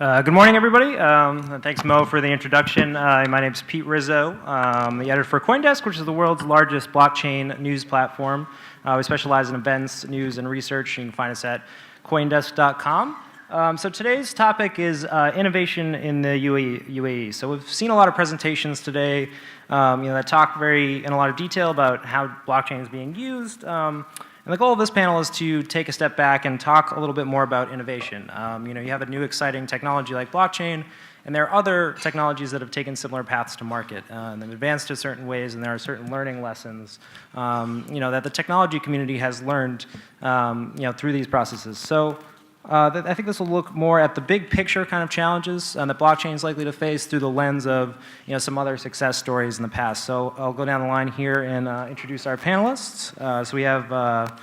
Good morning, everybody. Thanks, Mo, for the introduction. My name is Pete Rizzo. I'm the editor for Coindesk, which is the world's largest blockchain news platform. We specialize in events, news, and research. You can find us at coindesk.com. So today's topic is innovation in the UAE. So we've seen a lot of presentations today that talk in a lot of detail about how blockchain is being used. And the goal of this panel is to take a step back and talk a little bit more about innovation. You have a new exciting technology like blockchain, and there are other technologies that have taken similar paths to market and they've advanced in certain ways, and there are certain learning lessons that the technology community has learned through these processes. So I think this will look more at the big picture kind of challenges that blockchain is likely to face through the lens of some other success stories in the past. So I'll go down the line here and introduce our panelists. So we have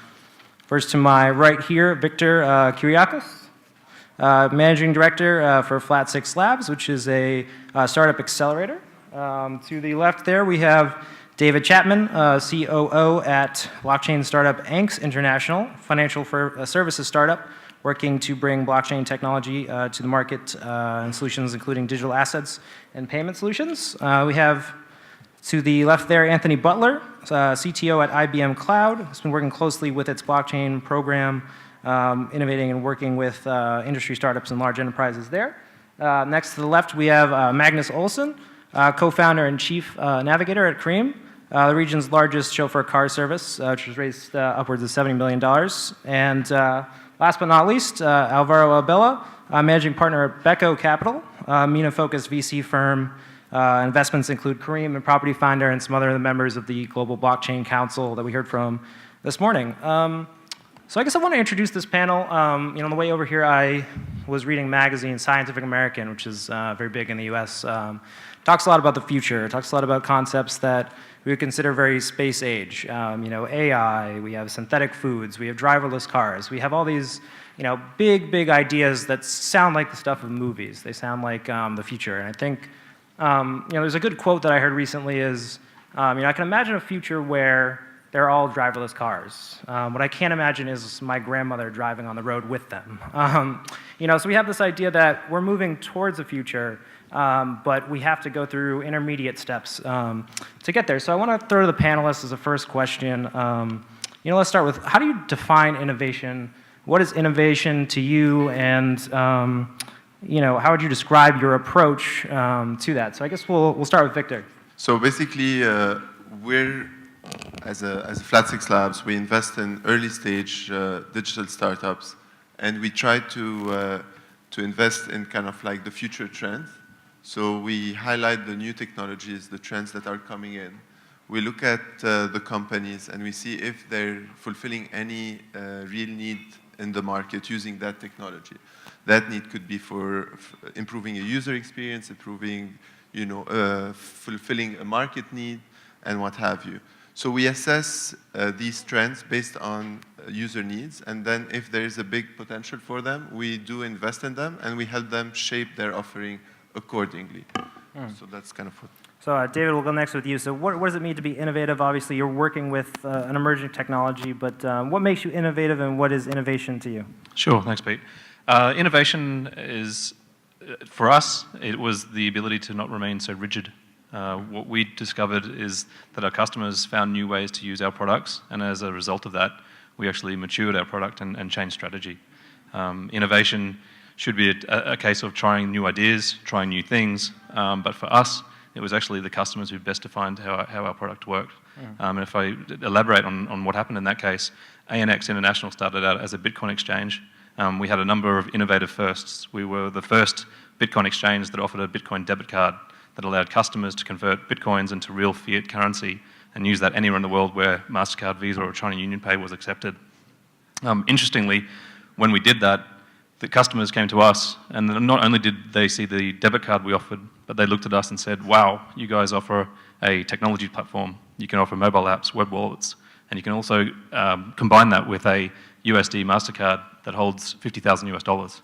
first to my right here, Victor Kiriakos, Managing Director for Flat 6 Labs, which is a startup accelerator. To the left there, we have David Chapman, COO at blockchain startup Anx International, financial services startup, working to bring blockchain technology to the market and solutions including digital assets and payment solutions. We have to the left there Anthony Butler, CTO at IBM Cloud. He's been working closely with its blockchain program, innovating and working with industry startups and large enterprises there. Next to the left we have Magnus Olsson, co-founder and chief navigator at Careem, the region's largest chauffeur car service, which has raised upwards of $70 million. And last but not least, Alvaro Abella, managing partner at Beco Capital, MENA-focused VC firm. Investments include Careem and Property Finder and some other members of the Global Blockchain Council that we heard from this morning. So I guess I want to introduce this panel. On the way over here, I was reading magazine Scientific American, which is very big in the US. Talks a lot about the future. Talks a lot about concepts that we would consider very space age. AI, we have synthetic foods, we have driverless cars. We have all these big ideas that sound like the stuff of movies. They sound like the future. And I think there's a good quote that I heard recently is, I can imagine a future where they're all driverless cars. What I can't imagine is my grandmother driving on the road with them. So we have this idea that we're moving towards a future, but we have to go through intermediate steps to get there. So I want to throw to the panelists as a first question. Let's start with, how do you define innovation? What is innovation to you? And how would you describe your approach to that? So I guess we'll start with Victor. So basically, we're as a Flat 6 Labs, we invest in early stage digital startups, and we try to invest in kind of like the future trends. So we highlight the new technologies, the trends that are coming in. We look at the companies and we see if they're fulfilling any real need in the market using that technology. That need could be for improving a user experience, improving, fulfilling a market need, and what have you. So we assess these trends based on user needs, and then if there is a big potential for them, we do invest in them, and we help them shape their offering accordingly. So that's kind of what. So David, we'll go next with you. So what does it mean to be innovative? Obviously, you're working with an emerging technology, but what makes you innovative, and what is innovation to you? Sure, thanks, Pete. Innovation is, for us, it was the ability to not remain so rigid. What we discovered is that our customers found new ways to use our products, and as a result of that, we actually matured our product and changed strategy. Innovation should be a case of trying new ideas, trying new things, but for us, it was actually the customers who best defined how our product worked. And if I elaborate on what happened in that case, ANX International started out as a Bitcoin exchange. We had a number of innovative firsts. We were the first Bitcoin exchange that offered a Bitcoin debit card that allowed customers to convert Bitcoins into real fiat currency and use that anywhere in the world where MasterCard, Visa, or China UnionPay was accepted. Interestingly, when we did that, the customers came to us, and not only did they see the debit card we offered, but they looked at us and said, wow, you guys offer a technology platform. You can offer mobile apps, web wallets, and you can also combine that with a USD MasterCard that holds $50,000 US.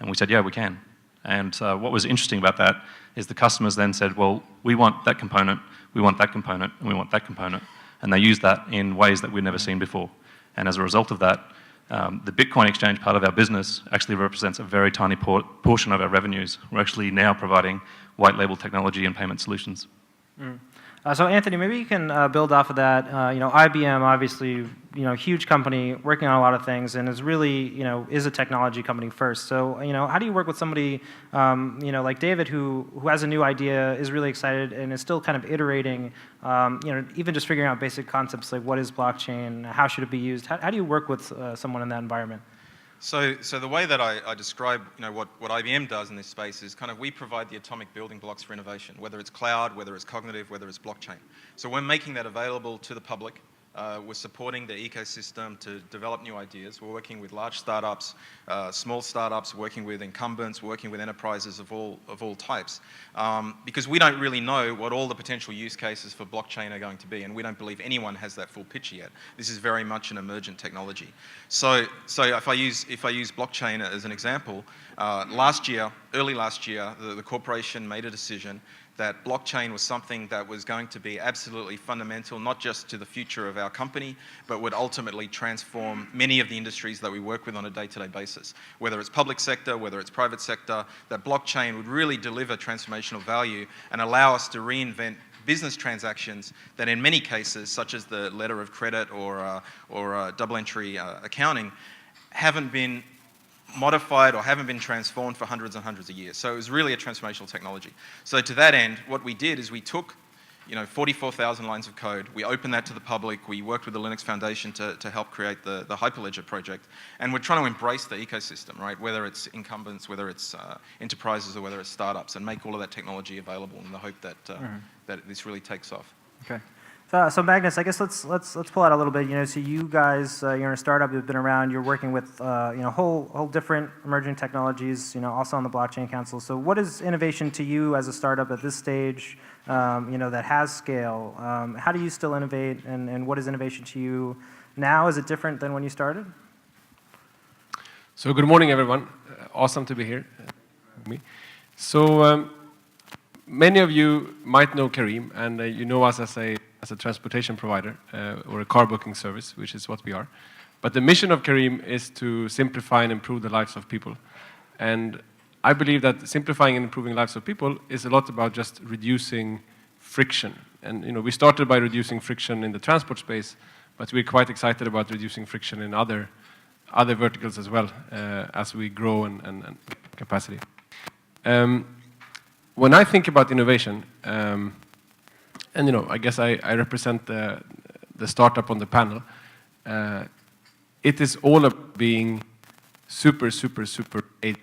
And we said, yeah, we can. And what was interesting about that is the customers then said, well, we want that component, we want that component, and we want that component. And they used that in ways that we'd never seen before. And as a result of that, The Bitcoin exchange part of our business actually represents a very tiny portion of our revenues. We're actually now providing white label technology and payment solutions. So Anthony, maybe you can build off of that. IBM, obviously, huge company working on a lot of things, and is really, is a technology company first. So, how do you work with somebody, like David, who has a new idea, is really excited, and is still kind of iterating, even just figuring out basic concepts like what is blockchain, how should it be used? How do you work with someone in that environment? So the way that I describe, what IBM does in this space is kind of we provide the atomic building blocks for innovation, whether it's cloud, whether it's cognitive, whether it's blockchain. So we're making that available to the public. We're supporting the ecosystem to develop new ideas. We're working with large startups, small startups, working with incumbents, working with enterprises of all types. Because we don't really know what all the potential use cases for blockchain are going to be, and we don't believe anyone has that full picture yet. This is very much an emergent technology. So if I use blockchain as an example, early last year, the corporation made a decision that blockchain was something that was going to be absolutely fundamental, not just to the future of our company, but would ultimately transform many of the industries that we work with on a day-to-day basis. Whether it's public sector, whether it's private sector, that blockchain would really deliver transformational value and allow us to reinvent business transactions that in many cases, such as the letter of credit or double entry accounting, haven't been modified or haven't been transformed for hundreds and hundreds of years. So it was really a transformational technology. So to that end, what we did is we took 44,000 lines of code. We opened that to the public. We worked with the Linux Foundation to help create the Hyperledger project. And we're trying to embrace the ecosystem, right? Whether it's incumbents, whether it's enterprises, or whether it's startups, and make all of that technology available in the hope that, that this really takes off. Okay. So Magnus, I guess let's pull out a little bit. So you guys, you're a startup. You've been around. You're working with whole different emerging technologies. Also on the blockchain council. So what is innovation to you as a startup at this stage? That has scale. How do you still innovate? And what is innovation to you now? Is it different than when you started? So good morning, everyone. Awesome to be here. So many of you might know Careem, and you know us as a transportation provider or a car booking service, which is what we are. But the mission of Careem is to simplify and improve the lives of people. And I believe that simplifying and improving lives of people is a lot about just reducing friction. And we started by reducing friction in the transport space, but we're quite excited about reducing friction in other verticals as well as we grow and capacity. When I think about innovation, and I guess I represent the startup on the panel. It is all about being super agile.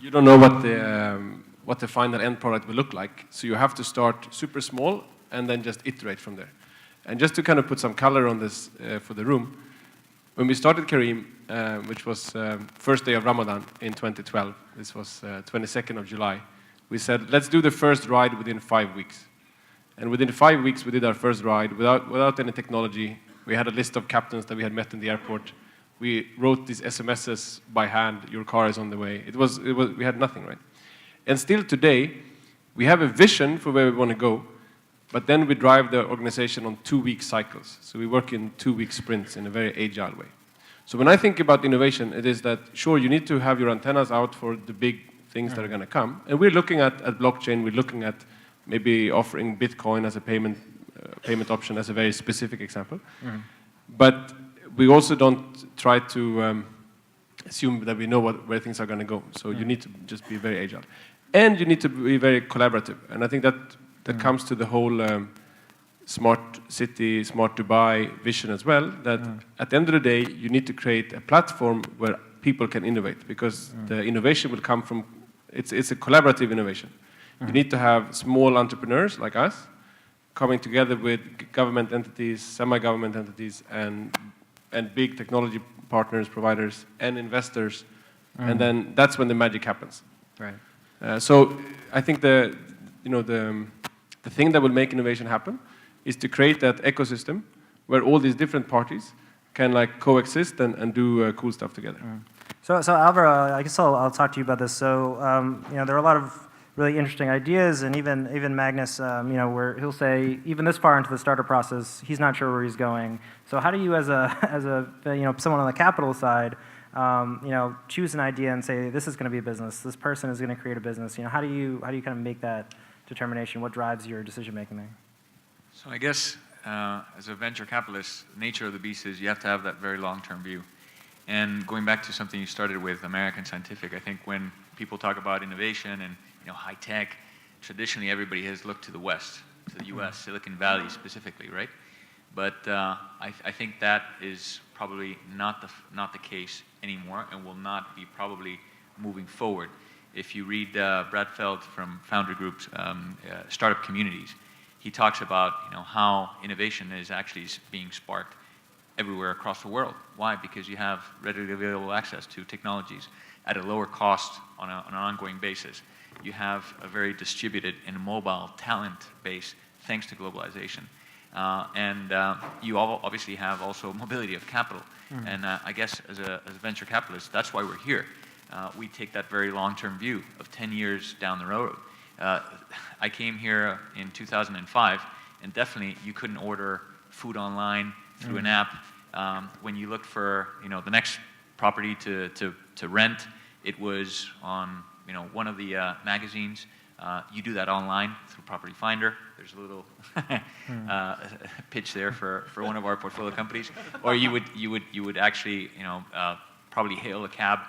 You don't know what the final end product will look like, so you have to start super small and then just iterate from there. And just to kind of put some color on this for the room, when we started Careem, which was first day of Ramadan in 2012, this was 22nd of July, we said, let's do the first ride within 5 weeks. And within 5 weeks, we did our first ride without any technology. We had a list of captains that we had met in the airport. We wrote these SMSs by hand. Your car is on the way. We had nothing, right? And still today, we have a vision for where we want to go, but then we drive the organization on 2-week cycles. So we work in 2-week sprints in a very agile way. So when I think about innovation, it is that, sure, you need to have your antennas out for the big things that are going to come. And we're looking at blockchain. We're looking at maybe offering Bitcoin as a payment option as a very specific example. But we also don't try to assume that we know where things are going to go. So you need to just be very agile. And you need to be very collaborative. And I think that comes to the whole smart city, smart Dubai vision as well, that at the end of the day, you need to create a platform where people can innovate, because the innovation will come from, it's a collaborative innovation. You need to have small entrepreneurs like us coming together with government entities, semi-government entities, and big technology partners, providers, and investors, and then that's when the magic happens. Right. So I think the thing that will make innovation happen is to create that ecosystem where all these different parties can coexist and do cool stuff together. So Alvaro, I guess I'll talk to you about this. So there are a lot of really interesting ideas, and even Magnus, where he'll say even this far into the startup process, he's not sure where he's going. So how do you, as a someone on the capital side, choose an idea and say this is going to be a business, this person is going to create a business? How do you kind of make that determination? What drives your decision making there? So I guess as a venture capitalist, the nature of the beast is you have to have that very long-term view. And going back to something you started with, American Scientific, I think when people talk about innovation and high tech, traditionally everybody has looked to the West, to the U.S., Silicon Valley specifically, right? But I think that is probably not the case anymore, and will not be probably moving forward. If you read Brad Feld from Foundry Group's Startup Communities, he talks about how innovation is actually being sparked everywhere across the world. Why? Because you have readily available access to technologies at a lower cost on an ongoing basis. You have a very distributed and mobile talent base thanks to globalization. You obviously have also mobility of capital. And I guess as a venture capitalist, that's why we're here. We take that very long-term view of 10 years down the road. I came here in 2005, and definitely you couldn't order food online through an app. When you looked for the next property to rent, it was on one of the magazines. You do that online through Property Finder. There's a little pitch there for one of our portfolio companies. Or you would actually probably hail a cab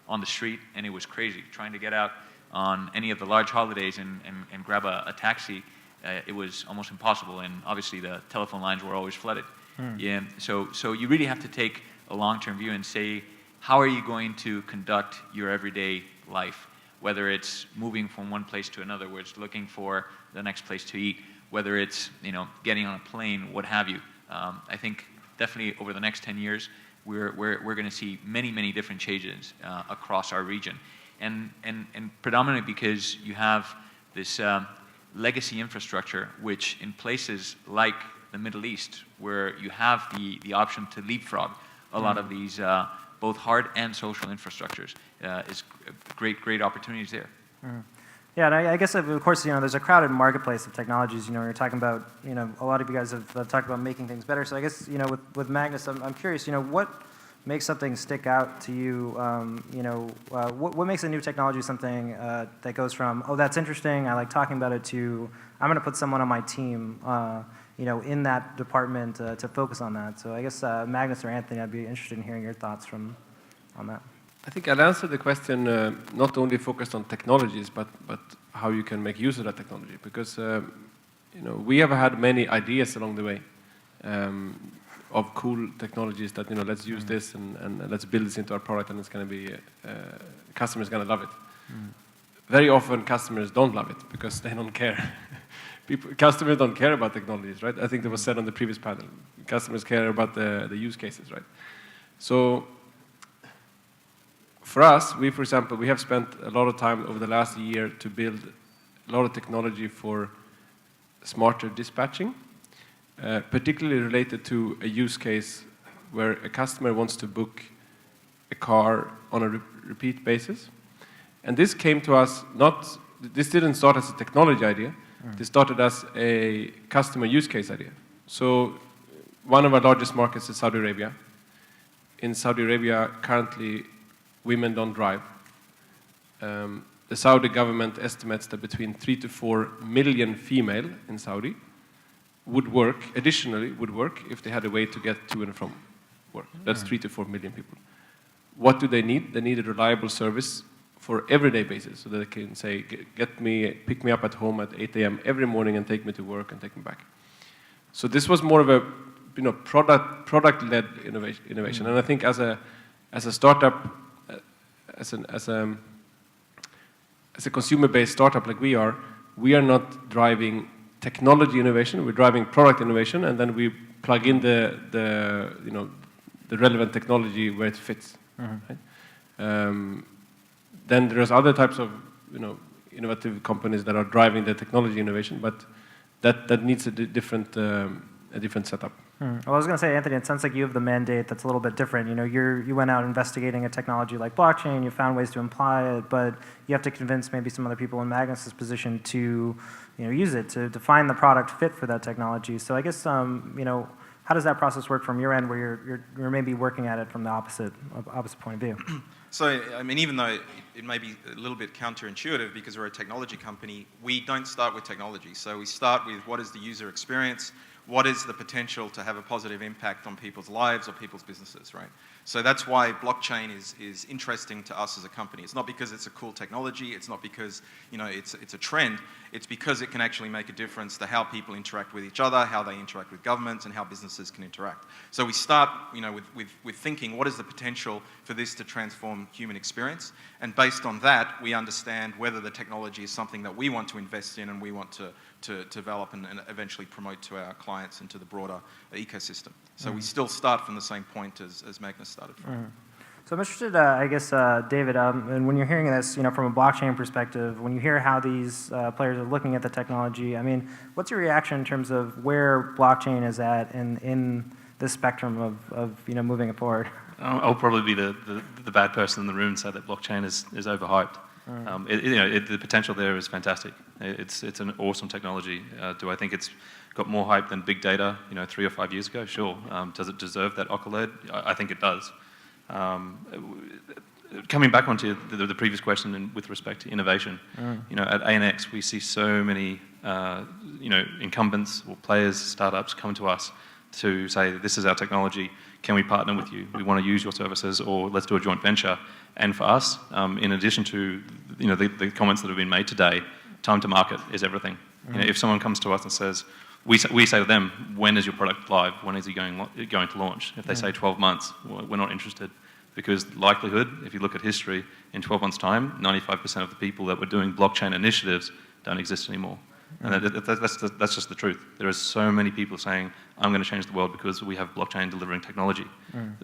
on the street, and it was crazy trying to get out on any of the large holidays and grab a taxi. It was almost impossible, and obviously the telephone lines were always flooded. Yeah, so you really have to take a long-term view and say, how are you going to conduct your everyday life? Whether it's moving from one place to another, where it's looking for the next place to eat, whether it's getting on a plane, what have you. I think definitely over the next 10 years, we're going to see many different changes across our region, and predominantly because you have this legacy infrastructure, which in places like the Middle East, where you have the option to leapfrog a lot of these both hard and social infrastructures, is great opportunities there. Yeah, and I guess of course there's a crowded marketplace of technologies. You're talking about a lot of you guys have talked about making things better. So I guess with Magnus, I'm curious what makes something stick out to you? What makes a new technology something that goes from, oh, that's interesting, I like talking about it, to I'm going to put someone on my team in that department to focus on that. So I guess Magnus or Anthony, I'd be interested in hearing your thoughts on that. I think I'll answer the question not only focused on technologies, but how you can make use of that technology. Because we have had many ideas along the way of cool technologies that let's use this and let's build this into our product, and it's going to be customers going to love it. Very often customers don't love it because they don't care. Customers don't care about technologies, right? I think that was said on the previous panel. Customers care about the use cases, right? So for us, for example, we have spent a lot of time over the last year to build a lot of technology for smarter dispatching, particularly related to a use case where a customer wants to book a car on a repeat basis. And this came to us this didn't start as a technology idea. This started as a customer use case idea. So one of our largest markets is Saudi Arabia. In Saudi Arabia, currently, women don't drive. The Saudi government estimates that between 3 to 4 million female in Saudi additionally would work if they had a way to get to and from work. That's 3 to 4 million people. What do they need? They need a reliable service for everyday basis, so that they can say, pick me up at home at 8 a.m. every morning and take me to work and take me back. So this was more of a product-led innovation. And I think as a startup, as a consumer-based startup like we are not driving technology innovation. We're driving product innovation, and then we plug in the relevant technology where it fits. Right? Then there's other types of innovative companies that are driving the technology innovation, but that needs a different a different setup. Well, I was going to say, Anthony, it sounds like you have the mandate that's a little bit different. You know, you went out investigating a technology like blockchain, you found ways to apply it, but you have to convince maybe some other people in Magnus's position to, you know, use it, to find the product fit for that technology. So I guess, you know, how does that process work from your end, where you're maybe working at it from the opposite point of view? So, I mean, even though it may be a little bit counterintuitive because we're a technology company, we don't start with technology. So we start with what is the user experience, what is the potential to have a positive impact on people's lives or people's businesses, right? So that's why blockchain is interesting to us as a company. It's not because it's a cool technology, it's not because, you know, it's a trend, it's because it can actually make a difference to how people interact with each other, how they interact with governments, and how businesses can interact. So we start, you know, with thinking, what is the potential for this to transform human experience? And based on that, we understand whether the technology is something that we want to invest in and we want to develop and eventually promote to our clients and to the broader ecosystem. So we still start from the same point as Magnus started from. So I'm interested, I guess, David, and when you're hearing this, you know, from a blockchain perspective, when you hear how these players are looking at the technology, I mean, what's your reaction in terms of where blockchain is at in this spectrum of you know, moving it forward? I'll probably be the bad person in the room and say that blockchain is overhyped. You know, the potential there is fantastic. It's an awesome technology. Do I think it's got more hype than big data, you know, 3 or 5 years ago? Sure. Does it deserve that accolade? I think it does. Coming back onto the previous question with respect to innovation, you know, at ANX we see so many, you know, incumbents or players, startups come to us to say, this is our technology, can we partner with you? We want to use your services, or let's do a joint venture. And for us, in addition to, you know, the comments that have been made today, time to market is everything. You know, if someone comes to us and says, we say to them, when is your product live? When is it going to launch? If they say 12 months, we're not interested. Because likelihood, if you look at history, in 12 months' time, 95% of the people that were doing blockchain initiatives don't exist anymore. And that's just the truth. There are so many people saying, I'm going to change the world because we have blockchain delivering technology.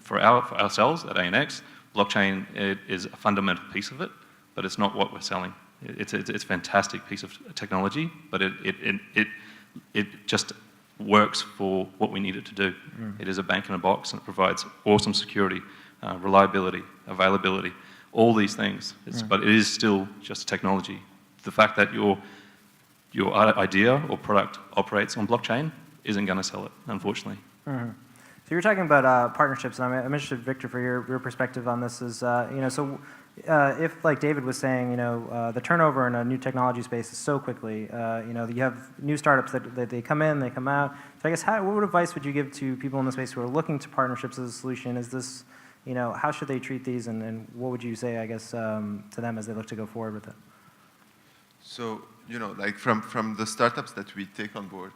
For ourselves at ANX, blockchain is a fundamental piece of it, but it's not what we're selling. It's a fantastic piece of technology, but it just works for what we need it to do. It is a bank in a box, and it provides awesome security, reliability, availability, all these things. But it is still just a technology. The fact that your idea or product operates on blockchain isn't going to sell it, unfortunately. So you're talking about partnerships, and I'm interested, Victor, for your perspective on this. Is you know, so if, like David was saying, you know, the turnover in a new technology space is so quickly. You know, you have new startups that they come in, they come out. So I guess, what advice would you give to people in the space who are looking to partnerships as a solution? Is this, you know, how should they treat these, and what would you say, I guess, to them as they look to go forward with it? So, you know, like from the startups that we take on board,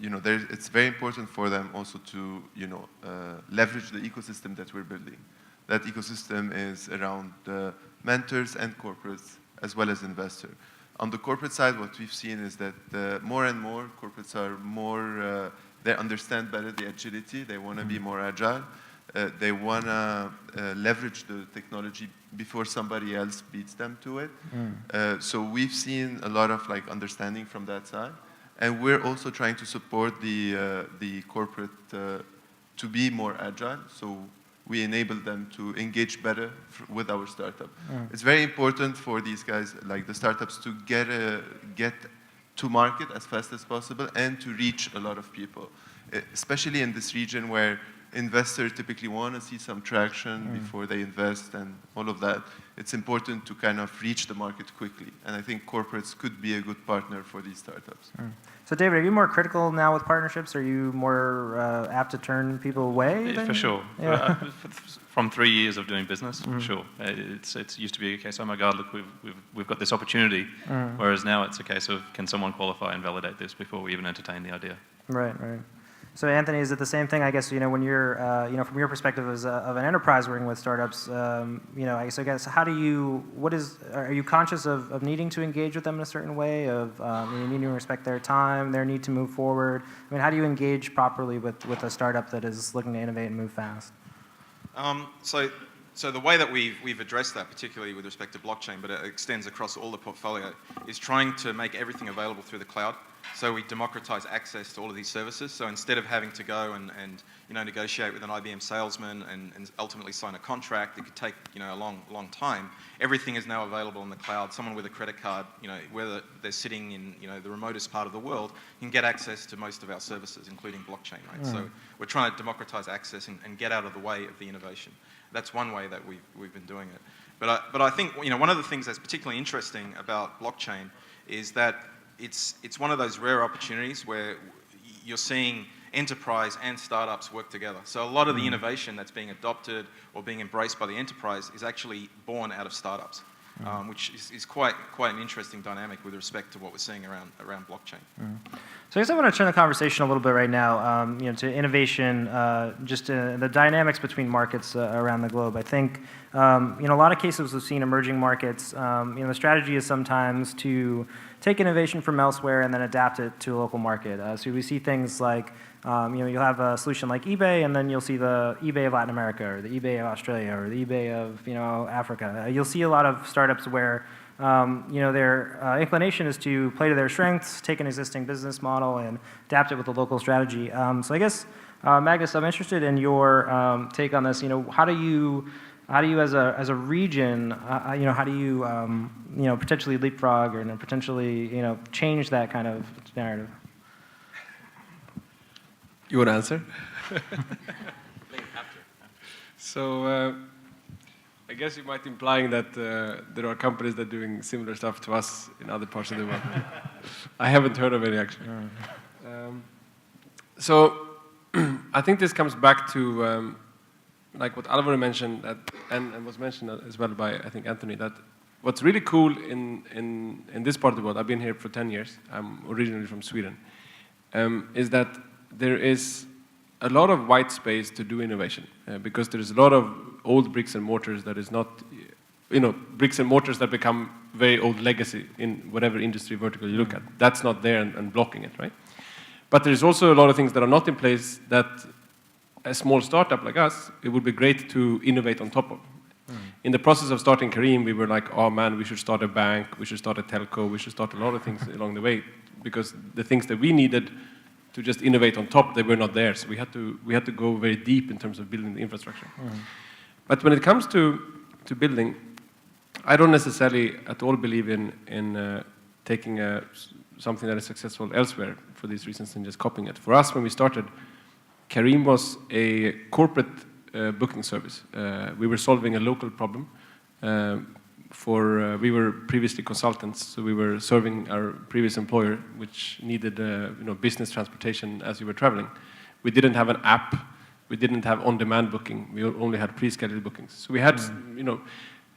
you know, it's very important for them also to, you know, leverage the ecosystem that we're building. That ecosystem is around mentors and corporates as well as investors. On the corporate side, what we've seen is that more and more corporates are more, they understand better the agility, they want to be more agile. They want to leverage the technology before somebody else beats them to it. So we've seen a lot of like understanding from that side, and we're also trying to support the corporate to be more agile. So we enable them to engage better with our startup. It's very important for these guys, like the startups, to get to market as fast as possible and to reach a lot of people, especially in this region where investors typically want to see some traction before they invest and all of that. It's important to kind of reach the market quickly. And I think corporates could be a good partner for these startups. So David, are you more critical now with partnerships? Are you more apt to turn people away? For sure. Yeah. From 3 years of doing business, for sure. It used to be a case, oh my God, look, we've got this opportunity. Whereas now it's a case of, can someone qualify and validate this before we even entertain the idea? Right. So Anthony, is it the same thing? I guess, you know, when you're, you know, from your perspective as of an enterprise working with startups, you know, I guess how do you, are you conscious of needing to engage with them in a certain way, of you needing to respect their time, their need to move forward? I mean, how do you engage properly with a startup that is looking to innovate and move fast? So the way that we've addressed that, particularly with respect to blockchain, but it extends across all the portfolio, is trying to make everything available through the cloud. So we democratize access to all of these services. So instead of having to go and negotiate with an IBM salesman and ultimately sign a contract that could take a long time, everything is now available in the cloud. Someone with a credit card, whether they're sitting in the remotest part of the world, can get access to most of our services, including blockchain. Right. So we're trying to democratize access and get out of the way of the innovation. That's one way that we've been doing it. But I think one of the things that's particularly interesting about blockchain is that it's one of those rare opportunities where you're seeing enterprise and startups work together. So a lot of the innovation that's being adopted or being embraced by the enterprise is actually born out of startups, which is quite an interesting dynamic with respect to what we're seeing around blockchain. So I guess I want to turn the conversation a little bit right now, to innovation, just the dynamics between markets around the globe. I think, a lot of cases we've seen emerging markets. The strategy is sometimes to take innovation from elsewhere and then adapt it to a local market. So we see things like, you'll have a solution like eBay, and then you'll see the eBay of Latin America, or the eBay of Australia, or the eBay of Africa. You'll see a lot of startups where their inclination is to play to their strengths, take an existing business model, and adapt it with a local strategy. So I guess, Magnus, I'm interested in your take on this. How do you as a region, how do you potentially leapfrog or potentially change that kind of narrative? You want to answer? So I guess you might implying that there are companies that are doing similar stuff to us in other parts of the world. I haven't heard of any actually. So I think this comes back to like what Alvaro mentioned, and was mentioned as well by, I think, Anthony, that what's really cool in this part of the world, I've been here for 10 years, I'm originally from Sweden, is that there is a lot of white space to do innovation, because there's a lot of old bricks and mortars that is not, bricks and mortars that become very old legacy in whatever industry vertical you look at. That's not there and blocking it, right? But there's also a lot of things that are not in place that a small startup like us, it would be great to innovate on top of. In the process of starting Careem, we were like, oh man, we should start a bank, we should start a telco, we should start a lot of things along the way, because the things that we needed to just innovate on top, they were not there. So we had to go very deep in terms of building the infrastructure. But when it comes to building, I don't necessarily at all believe in taking something that is successful elsewhere for these reasons and just copying it. For us, when we started, Careem was a corporate booking service. We were solving a local problem. We were previously consultants, so we were serving our previous employer, which needed business transportation as you were traveling. We didn't have an app. We didn't have on-demand booking. We only had pre-scheduled bookings. So we had,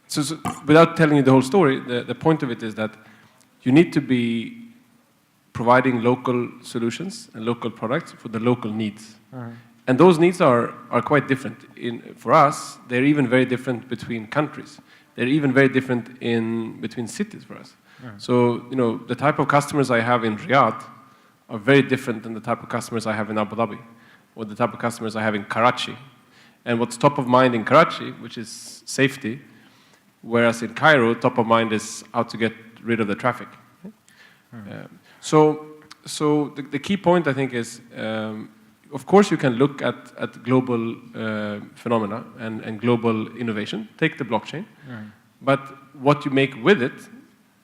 so without telling you the whole story, the point of it is that you need to be providing local solutions and local products for the local needs. And those needs are quite different. For us, they're even very different between countries. They're even very different between cities for us. So, the type of customers I have in Riyadh are very different than the type of customers I have in Abu Dhabi, or the type of customers I have in Karachi. And what's top of mind in Karachi, which is safety, whereas in Cairo, top of mind is how to get rid of the traffic. So the key point, I think, is, of course, you can look at global phenomena and global innovation. Take the blockchain. But what you make with it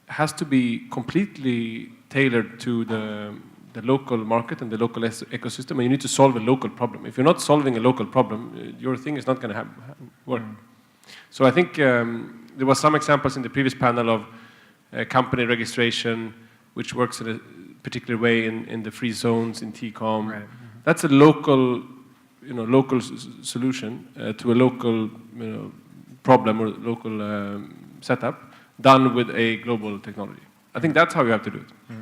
has to be completely tailored to the local market and the local ecosystem, and you need to solve a local problem. If you're not solving a local problem, your thing is not going to work. So I think there was some examples in the previous panel of company registration, which works in a particular way in the free zones, in TCOM. Right. That's a local solution to a local problem or local setup done with a global technology. I think that's how you have to do it.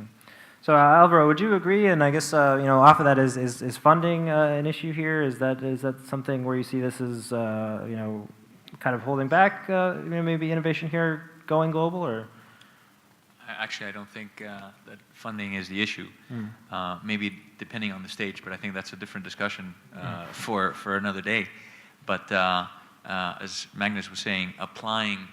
So Alvaro, would you agree? And I guess off of that, is funding an issue here? Is that something where you see this as kind of holding back maybe innovation here going global, or? Actually, I don't think that funding is the issue. Maybe depending on the stage, but I think that's a different discussion for another day. But as Magnus was saying, applying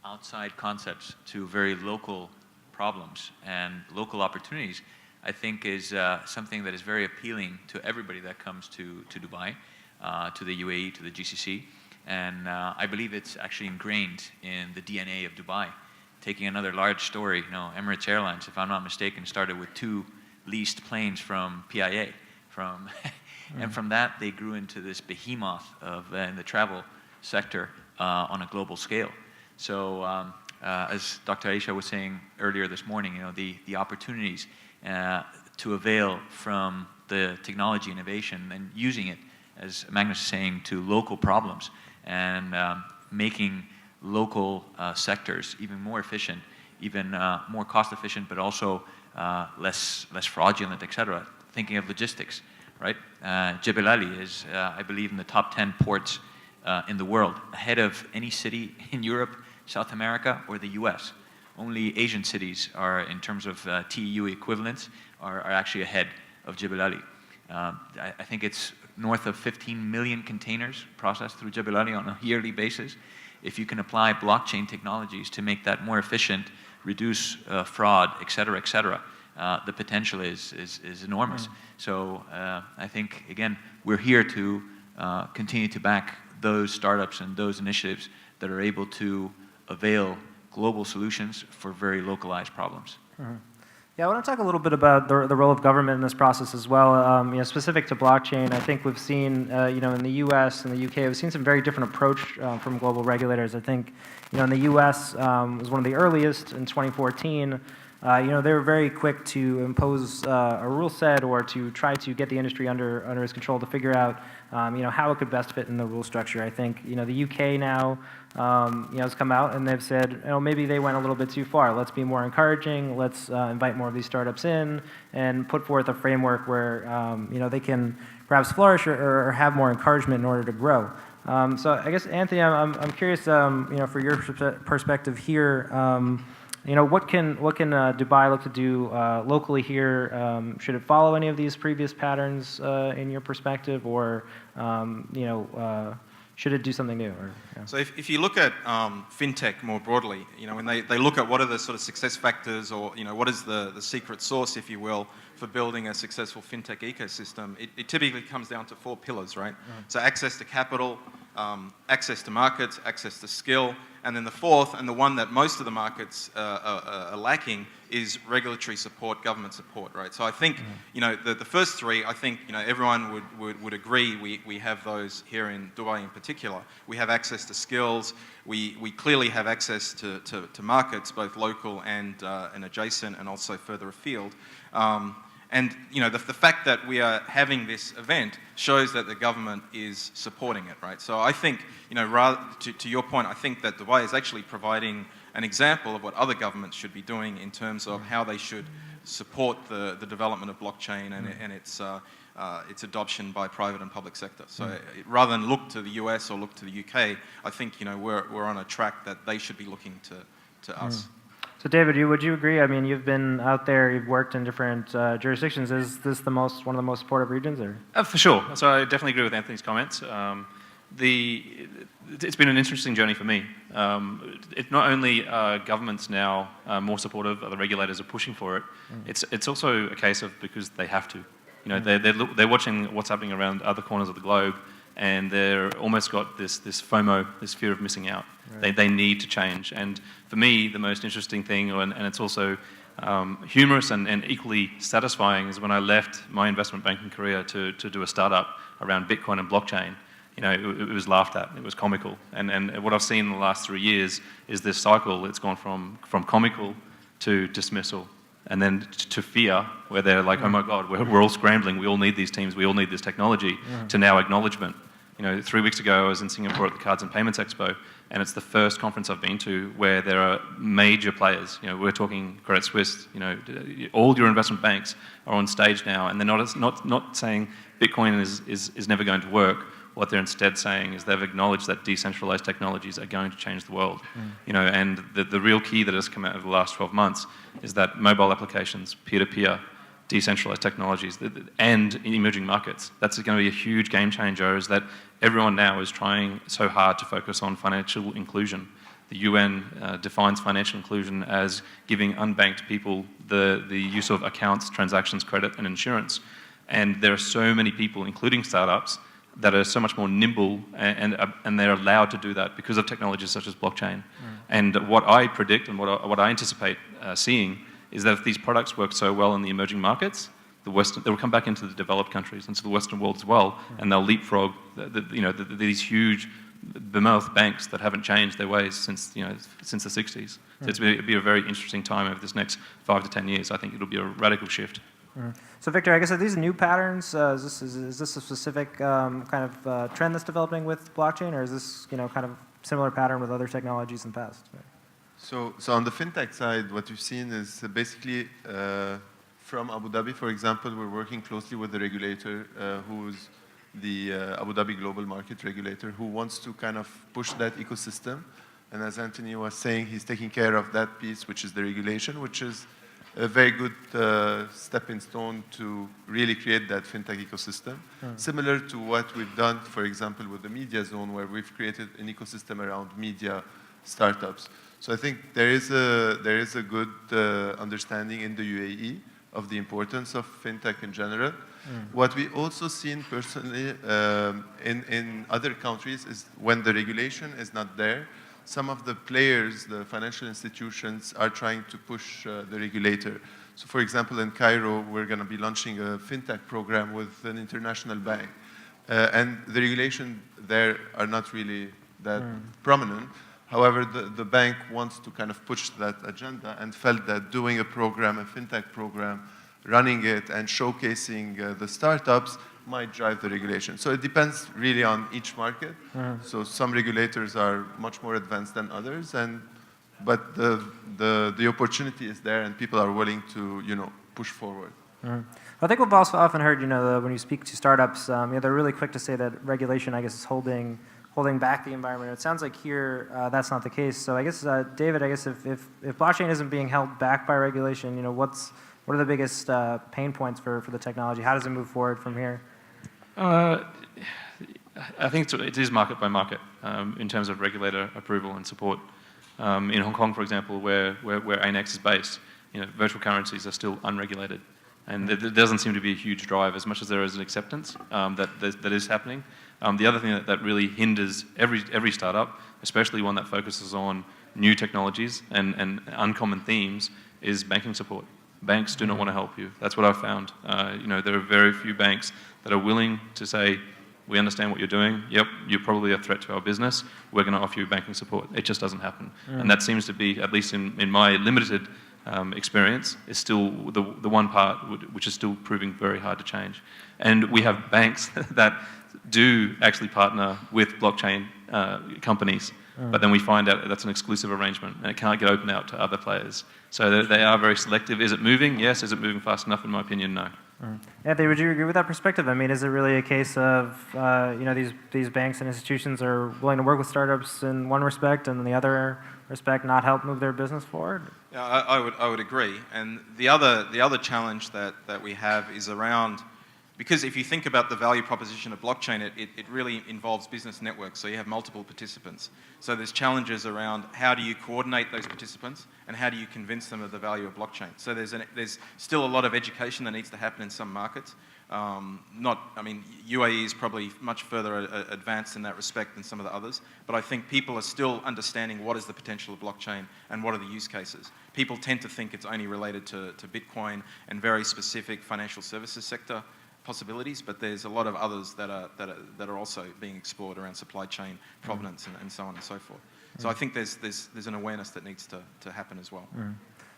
outside concepts to very local problems and local opportunities, I think is something that is very appealing to everybody that comes to Dubai, to the UAE, to the GCC. And I believe it's actually ingrained in the DNA of Dubai. Taking another large story, you know, Emirates Airlines, if I'm not mistaken, started with 2 leased planes from PIA. And from that, they grew into this behemoth of in the travel sector on a global scale. So as Dr. Aisha was saying earlier this morning, you know, the opportunities to avail from the technology innovation and using it, as Magnus is saying, to local problems and making local sectors even more efficient, even more cost efficient, but also less fraudulent, etc. Thinking of logistics, right? Jebel Ali is, I believe, in the top 10 ports in the world, ahead of any city in Europe, South America, or the US. Only Asian cities are, in terms of TEU equivalents, are actually ahead of Jebel Ali. I think it's north of 15 million containers processed through Jebel Ali on a yearly basis. If you can apply blockchain technologies to make that more efficient, reduce fraud, et cetera, the potential is enormous. So I think, again, we're here to continue to back those startups and those initiatives that are able to avail global solutions for very localized problems. Yeah, I want to talk a little bit about the role of government in this process as well. You know, specific to blockchain, I think we've seen, you know, in the U.S. and the U.K., we've seen some very different approach from global regulators. I think, you know, in the U.S. Was one of the earliest in 2014. You know, they were very quick to impose a rule set or to try to get the industry under its control to figure out, you know, how it could best fit in the rule structure. I think, you know, the UK now, you know, has come out and they've said, you know, maybe they went a little bit too far. Let's be more encouraging. Let's invite more of these startups in and put forth a framework where, you know, they can perhaps flourish or have more encouragement in order to grow. So I guess, Anthony, I'm curious, you know, for your perspective here. You know, what can Dubai look to do locally here? Should it follow any of these previous patterns in your perspective, or you know, should it do something new? Or, yeah. So if you look at fintech more broadly, you know, when they look at what are the sort of success factors, or you know, what is the secret sauce, if you will, for building a successful fintech ecosystem, it typically comes down to 4 pillars, right? So access to capital, access to markets, access to skill, and then the 4th, and the one that most of the markets are lacking, is regulatory support, government support, right? So I think, you know, the first 3, I think, you know, everyone would agree we have those here in Dubai in particular. We have access to skills. We clearly have access to markets, both local and adjacent, and also further afield. And you know, the fact that we are having this event shows that the government is supporting it, right? So I think, you know, rather to your point, I think that Dubai is actually providing an example of what other governments should be doing in terms of how they should support the development of blockchain and its adoption by private and public sector. So rather than look to the US or look to the UK, I think, you know, we're on a track that they should be looking to us. So David, would you agree? I mean, you've been out there, you've worked in different jurisdictions. Is this one of the most supportive regions, or? For sure. So I definitely agree with Anthony's comments. It's been an interesting journey for me. It's not only governments now more supportive, the regulators are pushing for it. It's also a case of because they have to. You know, they're watching what's happening around other corners of the globe, and they're almost got this FOMO, this fear of missing out. Right. They need to change. And for me, the most interesting thing, and it's also humorous and equally satisfying, is when I left my investment banking career to do a startup around Bitcoin and blockchain. You know, it was laughed at. It was comical. And what I've seen in the last 3 years is this cycle. It's gone from comical to dismissal, and then to fear, where they're like, oh my God, we're all scrambling. We all need these teams. We all need this technology. To now acknowledgement. You know, 3 weeks ago I was in Singapore at the Cards and Payments Expo, and it's the first conference I've been to where there are major players. You know, we're talking Credit Suisse. You know, all your investment banks are on stage now, and they're not saying Bitcoin is never going to work. What they're instead saying is they've acknowledged that decentralized technologies are going to change the world. You know, and the real key that has come out of the last 12 months is that mobile applications, peer-to-peer, decentralized technologies, and in emerging markets. That's going to be a huge game changer, is that everyone now is trying so hard to focus on financial inclusion. The UN defines financial inclusion as giving unbanked people the use of accounts, transactions, credit, and insurance. And there are so many people, including startups, that are so much more nimble and they're allowed to do that because of technologies such as blockchain. And what I predict and what I anticipate seeing is that if these products work so well in the emerging markets, they'll come back into the developed countries, into the Western world as well, and they'll leapfrog these huge behemoth banks that haven't changed their ways since the 60s. So it'll be a very interesting time over this next 5 to 10 years. I think it'll be a radical shift. So Victor, I guess are these new patterns? Is this a specific kind of trend that's developing with blockchain, or is this kind of similar pattern with other technologies in the past? So on the fintech side, what we've seen is basically from Abu Dhabi, for example, we're working closely with the regulator, who's the Abu Dhabi Global Market Regulator, who wants to kind of push that ecosystem. And as Anthony was saying, he's taking care of that piece, which is the regulation, which is a very good stepping stone to really create that fintech ecosystem. Similar to what we've done, for example, with the media zone, where we've created an ecosystem around media startups. So I think there is a good understanding in the UAE of the importance of fintech in general. What we also seen personally in other countries is when the regulation is not there, some of the players, the financial institutions, are trying to push the regulator. So for example, in Cairo, we're going to be launching a fintech program with an international bank. And the regulation there are not really that prominent. However, the bank wants to kind of push that agenda and felt that doing a program, a fintech program, running it and showcasing the startups might drive the regulation. So it depends really on each market. So some regulators are much more advanced than others, but the opportunity is there and people are willing to push forward. I think we've also often heard when you speak to startups, they're really quick to say that regulation, I guess, is holding back the environment. It sounds like here that's not the case. So I guess David, I guess if blockchain isn't being held back by regulation, what are the biggest pain points for the technology? How does it move forward from here? I think it is market by market in terms of regulator approval and support. In Hong Kong, for example, where ANX is based, virtual currencies are still unregulated, and there doesn't seem to be a huge drive as much as there is an acceptance that is happening. The other thing that really hinders every startup, especially one that focuses on new technologies and uncommon themes, is banking support. Banks do not want to help you. That's what I've found. There are very few banks that are willing to say, we understand what you're doing. Yep, you're probably a threat to our business. We're going to offer you banking support. It just doesn't happen. And that seems to be, at least in my limited experience, is still the one part which is still proving very hard to change. And we have banks that do actually partner with blockchain companies, but then we find out that's an exclusive arrangement and it can't get opened out to other players. So they are very selective. Is it moving? Yes. Is it moving fast enough? In my opinion, no. Anthony, would you agree with that perspective? I mean, is it really a case of these banks and institutions are willing to work with startups in one respect, and in the other respect, not help move their business forward? Yeah, I would agree. And the other challenge that we have is around, because if you think about the value proposition of blockchain, it really involves business networks. So you have multiple participants. So there's challenges around how do you coordinate those participants and how do you convince them of the value of blockchain. So there's still a lot of education that needs to happen in some markets. UAE is probably much further advanced in that respect than some of the others. But I think people are still understanding what is the potential of blockchain and what are the use cases. People tend to think it's only related to Bitcoin and very specific financial services sector possibilities, but there's a lot of others that are also being explored around supply chain provenance and so on and so forth. So I think there's an awareness that needs to happen as well.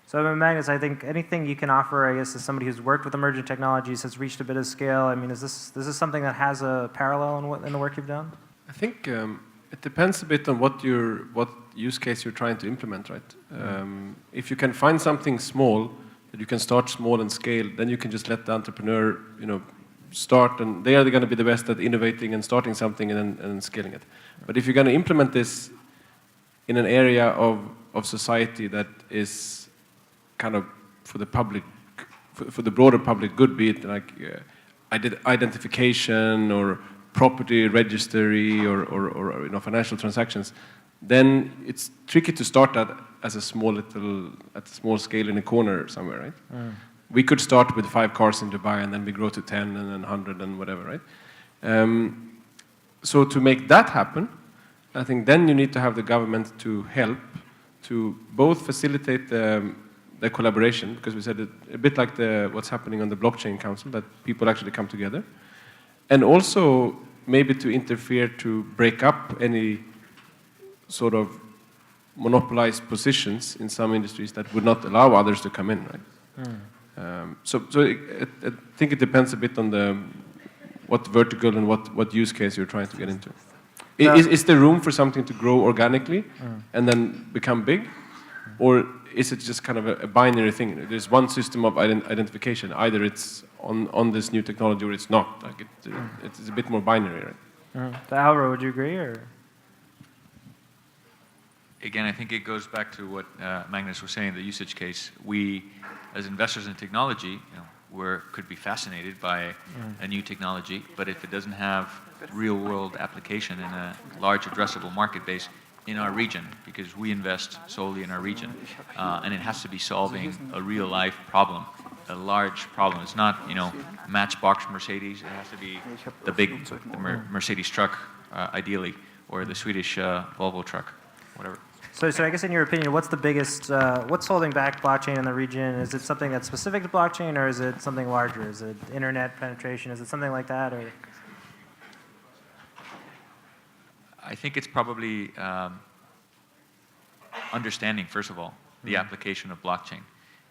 So Magnus, I think anything you can offer, I guess, as somebody who's worked with emerging technologies, has reached a bit of scale. I mean, is this something that has a parallel in the work you've done? I think it depends a bit on what use case you're trying to implement, right? If you can find something small that you can start small and scale, then you can just let the entrepreneur, start, and they are going to be the best at innovating and starting something and then scaling it. But if you're going to implement this in an area of society that is kind of for the public, for the broader public good, be it like identification or property registry or financial transactions, then it's tricky to start that as a at a small scale in a corner somewhere, right? We could start with 5 cars in Dubai, and then we grow to 10, and then 100, and whatever, right? So to make that happen, I think then you need to have the government to help to both facilitate the collaboration, because we said it, a bit like what's happening on the blockchain council, that people actually come together, and also maybe to interfere to break up any sort of monopolized positions in some industries that would not allow others to come in, right? So I think it depends a bit on what vertical and what use case you're trying to get into. Is there room for something to grow organically and then become big? Or is it just kind of a binary thing? There's one system of identification. Either it's on this new technology or it's not. Like it's a bit more binary, right? So Alvaro, would you agree? Or? Again, I think it goes back to what Magnus was saying, the usage case. We, as investors in technology, could be fascinated by a new technology, but if it doesn't have real-world application in a large addressable market base in our region, because we invest solely in our region, and it has to be solving a real-life problem, a large problem. It's not, Matchbox Mercedes. It has to be the big Mercedes truck, ideally, or the Swedish Volvo truck, whatever. So I guess in your opinion, what's the biggest, what's holding back blockchain in the region? Is it something that's specific to blockchain, or is it something larger? Is it internet penetration? Is it something like that? Or? I think it's probably understanding, first of all, the application of blockchain.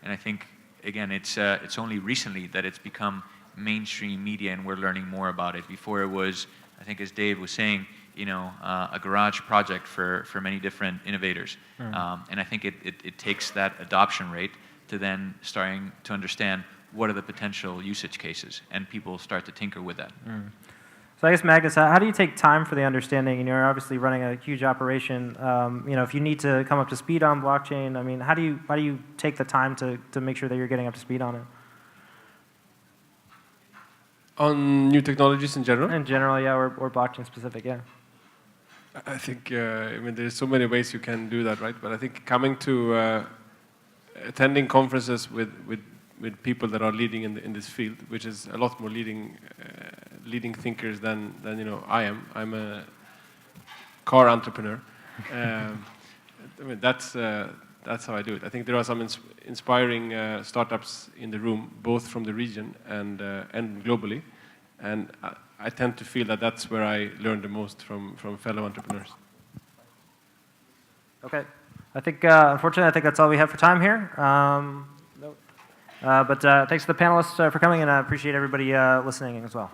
And I think, again, it's only recently that it's become mainstream media and we're learning more about it. Before it was, I think as Dave was saying, a garage project for many different innovators. And I think it takes that adoption rate to then starting to understand what are the potential usage cases, and people start to tinker with that. So I guess, Magnus, how do you take time for the understanding? And you're obviously running a huge operation. If you need to come up to speed on blockchain, I mean, how do you take the time to make sure that you're getting up to speed on it? On new technologies in general? In general, yeah, or blockchain specific, yeah. I think, there's so many ways you can do that, right? But I think coming to attending conferences with people that are leading in this field, which is a lot more leading thinkers than I am. I'm a car entrepreneur. That's how I do it. I think there are some inspiring startups in the room, both from the region and globally, and I tend to feel that that's where I learn the most from fellow entrepreneurs. Okay. I think, unfortunately, that's all we have for time here. But thanks to the panelists for coming, and I appreciate everybody listening as well.